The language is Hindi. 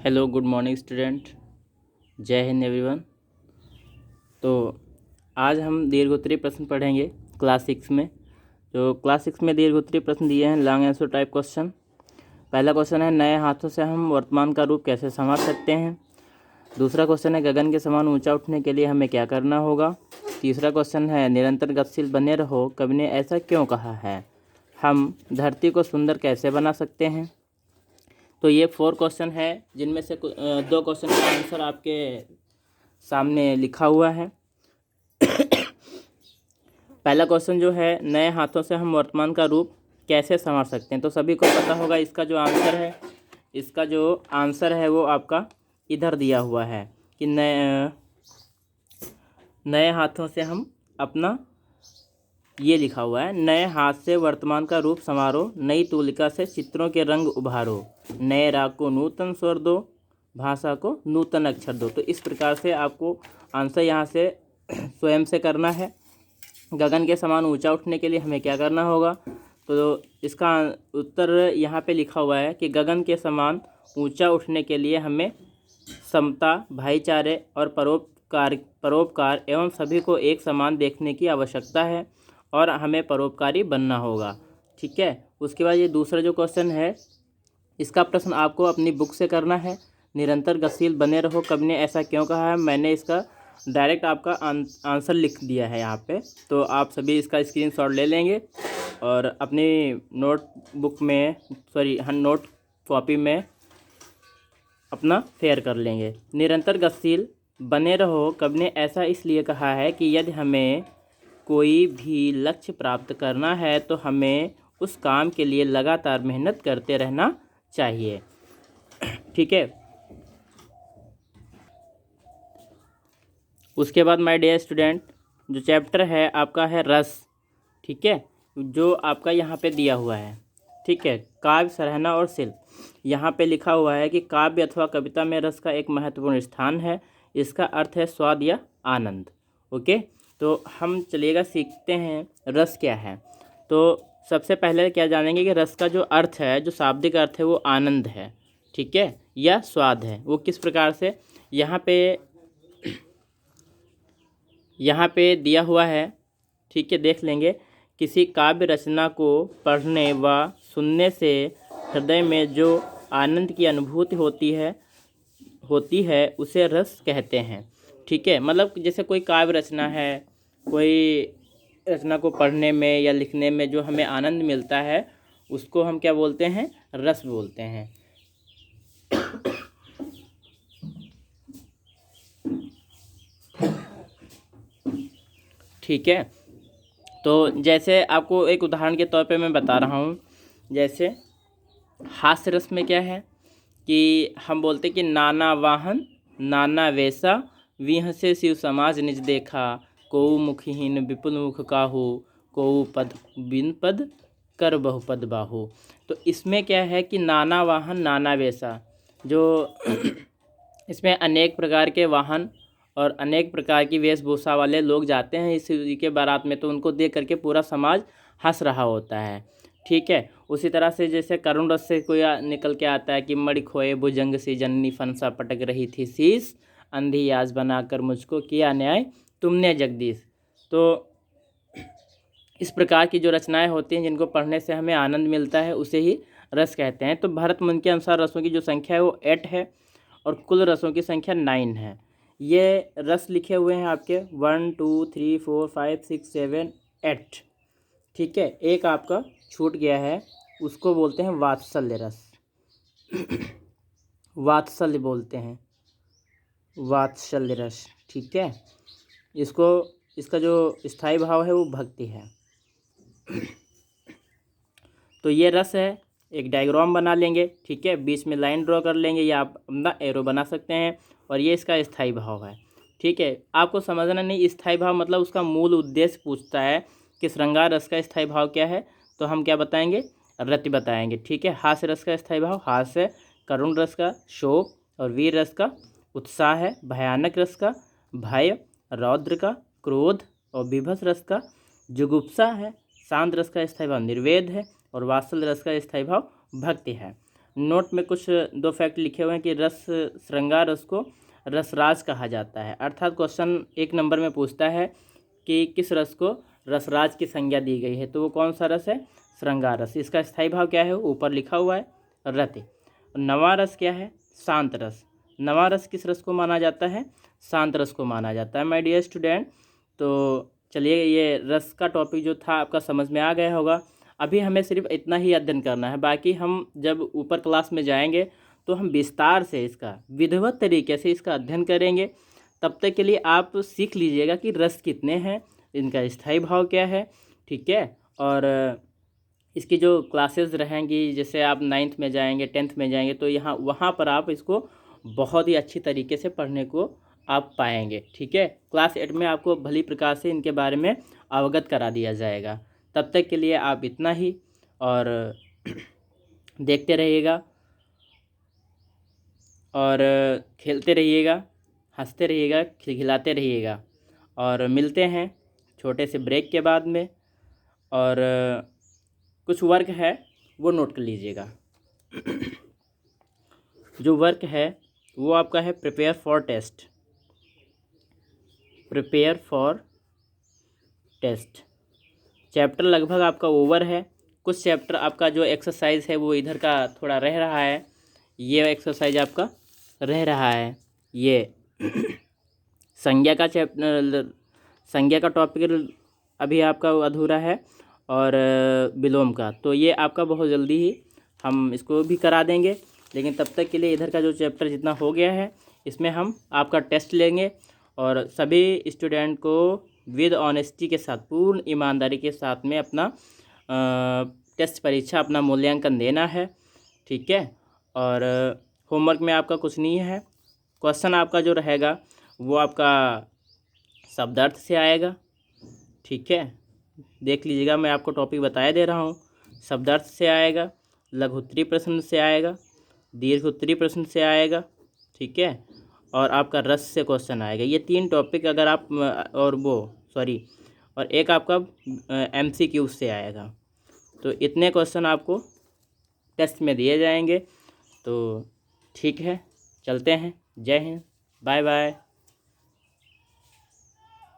Hello good morning student. जय हिंद एवरीवन। तो आज हम दीर्घोत्तरीय प्रश्न पढ़ेंगे क्लास 6 में। तो क्लास 6 में दीर्घोत्तरीय प्रश्न दिए हैं लॉन्ग आंसर टाइप क्वेश्चन। पहला क्वेश्चन है नए हाथों से हम वर्तमान का रूप कैसे संवार सकते हैं। दूसरा क्वेश्चन है गगन के समान ऊंचा उठने के लिए हमें क्या करना होगा। तीसरा क्वेश्चन है निरंतर गतिशील बने रहो, कवि ने ऐसा क्यों कहा है। हम धरती को सुंदर कैसे बना सकते हैं। तो ये 4 क्वेश्चन है जिनमें से 2 क्वेश्चन का आंसर आपके सामने लिखा हुआ है। पहला क्वेश्चन जो है नए हाथों से हम वर्तमान का रूप कैसे संवार सकते हैं, तो सभी को पता होगा इसका जो आंसर है वो आपका इधर दिया हुआ है कि नए हाथों से हम अपना, ये लिखा हुआ है नए हाथ से वर्तमान का रूप संवारो, नई तूलिका से चित्रों के रंग उभारो, नए राग को नूतन स्वर दो, भाषा को नूतन अक्षर दो। तो इस प्रकार से आपको आंसर यहाँ से स्वयं से करना है। गगन के समान ऊंचा उठने के लिए हमें क्या करना होगा, तो इसका उत्तर यहाँ पे लिखा हुआ है कि गगन के समान ऊंचा उठने के लिए हमें समता, भाईचारे और परोपकार एवं सभी को एक समान देखने की आवश्यकता है और हमें परोपकारी बनना होगा। ठीक है। उसके बाद ये दूसरा जो क्वेश्चन है इसका प्रश्न आपको अपनी बुक से करना है। निरंतर गतिशील बने रहो, कवि ने ऐसा क्यों कहा है। मैंने इसका डायरेक्ट आपका आंसर लिख दिया है यहाँ पे, तो आप सभी इसका स्क्रीनशॉट ले लेंगे और अपनी नोट कॉपी में अपना फेयर कर लेंगे। निरंतर गतिशील बने रहो, कवि ने ऐसा इसलिए कहा है कि यदि हमें कोई भी लक्ष्य प्राप्त करना है तो हमें उस काम के लिए लगातार मेहनत करते रहना चाहिए। ठीक है। उसके बाद माय डियर स्टूडेंट जो चैप्टर है आपका है रस। ठीक है, जो आपका यहाँ पे दिया हुआ है। ठीक है, काव्य, सराहना और शिल्प। यहाँ पे लिखा हुआ है कि काव्य अथवा कविता में रस का एक महत्वपूर्ण स्थान है। इसका अर्थ है स्वाद या आनंद। ओके, तो हम चलिएगा सीखते हैं रस क्या है। तो सबसे पहले क्या जानेंगे कि रस का जो अर्थ है, जो शाब्दिक अर्थ है वो आनंद है। ठीक है, या स्वाद है। वो किस प्रकार से यहाँ पे दिया हुआ है। ठीक है, देख लेंगे। किसी काव्य रचना को पढ़ने व सुनने से हृदय में जो आनंद की अनुभूति होती है उसे रस कहते हैं। ठीक है, मतलब जैसे कोई काव्य रचना है, कोई रचना को पढ़ने में या लिखने में जो हमें आनंद मिलता है उसको हम क्या बोलते हैं, रस बोलते हैं। ठीक है, तो जैसे आपको एक उदाहरण के तौर पे मैं बता रहा हूँ। जैसे हास्य रस में क्या है कि हम बोलते कि नाना वाहन नाना वेशा, विह से शिव समाज निज देखा, कोऊ मुखहीन विपुल मुख काहू, कोऊ पद बिन पद कर बहुपद बाहू। तो इसमें क्या है कि नाना वाहन नाना वेशा, जो इसमें अनेक प्रकार के वाहन और अनेक प्रकार की वेशभूषा वाले लोग जाते हैं इस शिव जी के बारात में, तो उनको देख करके पूरा समाज हंस रहा होता है। ठीक है, उसी तरह से जैसे करुण रस से कोई निकल के आता है कि मणि खोए भुजंग सी जननी फनसा पटक रही थी शीस, अंधी आज बनाकर मुझको किया न्याय तुमने जगदीश। तो इस प्रकार की जो रचनाएं होती हैं जिनको पढ़ने से हमें आनंद मिलता है उसे ही रस कहते हैं। तो भरत मुनि के अनुसार रसों की जो संख्या है वो 8 है और कुल रसों की संख्या 9 है। ये रस लिखे हुए हैं आपके 1 2 3 4 5 6 7 8। ठीक है, एक आपका छूट गया है, उसको बोलते हैं वात्सल्य रस। वात्सल्य बोलते हैं, वात्सल्य रस। ठीक है, इसका जो स्थायी भाव है वो भक्ति है। तो ये रस है, एक डायग्राम बना लेंगे। ठीक है, बीच में लाइन ड्रॉ कर लेंगे या आप अपना एरो बना सकते हैं, और ये इसका स्थायी भाव है। ठीक है, आपको समझना नहीं, स्थायी भाव मतलब उसका मूल उद्देश्य पूछता है कि श्रृंगार रस का स्थायी भाव क्या है, तो हम क्या बताएंगे, रति बताएंगे। ठीक है, हास्य रस का स्थायी भाव हास्य, करुण रस का शोक, और वीर रस का उत्साह है, भयानक रस का भय, रौद्र का क्रोध, और विभत्स रस का जुगुप्सा है, शांत रस का स्थायी भाव निर्वेद है, और वात्सल्य रस का स्थायी भाव भक्ति है। नोट में कुछ 2 फैक्ट लिखे हुए हैं कि रस श्रृंगार रस को रसराज कहा जाता है। अर्थात क्वेश्चन 1 नंबर में पूछता है कि किस रस को रसराज की संज्ञा दी गई है, तो वो कौन सा रस है? श्रृंगार रस। इसका स्थायी भाव क्या है? ऊपर लिखा हुआ है रति। नवा रस क्या है? शांत रस। नवा रस किस रस को माना जाता है? शांत रस को माना जाता है माय डियर स्टूडेंट। तो चलिए, ये रस का टॉपिक जो था आपका समझ में आ गया होगा। अभी हमें सिर्फ इतना ही अध्ययन करना है, बाकी हम जब ऊपर क्लास में जाएंगे तो हम विस्तार से इसका विधिवत तरीके से इसका अध्ययन करेंगे। तब तक के लिए आप सीख लीजिएगा कि रस कितने हैं, इनका स्थायी भाव क्या है, ठीक है। और इसकी जो क्लासेस रहेंगी, जैसे आप 9th में जाएंगे, 10th में जाएंगे, तो वहाँ पर आप इसको बहुत ही अच्छी तरीके से पढ़ने को आप पाएंगे, ठीक है। क्लास 8 में आपको भली प्रकार से इनके बारे में अवगत करा दिया जाएगा। तब तक के लिए आप इतना ही, और देखते रहिएगा और खेलते रहिएगा, हंसते रहिएगा, खिलखिलाते रहिएगा। और मिलते हैं छोटे से ब्रेक के बाद में, और कुछ वर्क है वो नोट कर लीजिएगा। जो वर्क है वो आपका है prepare for test. Prepare for test chapter लगभग आपका ओवर है। कुछ चैप्टर आपका जो एक्सरसाइज है वो इधर का थोड़ा रह रहा है, ये एक्सरसाइज आपका रह रहा है। ये संज्ञा का संज्ञा का टॉपिक अभी आपका अधूरा है, और विलोम का, तो ये आपका बहुत जल्दी ही हम इसको भी करा देंगे। लेकिन तब तक के लिए इधर का जो चैप्टर जितना हो गया है, इसमें हम आपका टेस्ट लेंगे, और सभी स्टूडेंट को विद ऑनेस्टी के साथ, पूर्ण ईमानदारी के साथ में अपना टेस्ट परीक्षा, अपना मूल्यांकन देना है, ठीक है। और होमवर्क में आपका कुछ नहीं है। क्वेश्चन आपका जो रहेगा वो आपका शब्दार्थ से आएगा, ठीक है। देख लीजिएगा, मैं आपको टॉपिक बताया दे रहा हूँ। शब्दार्थ से आएगा, लघुत्तरीय प्रश्न से आएगा, दीर्घोत्तरीय प्रश्न से आएगा, ठीक है। और आपका रस से क्वेश्चन आएगा। ये 3 टॉपिक अगर आप, और एक आपका MCQ से आएगा। तो इतने क्वेश्चन आपको टेस्ट में दिए जाएंगे। तो ठीक है, चलते हैं। जय हिंद, बाय बाय।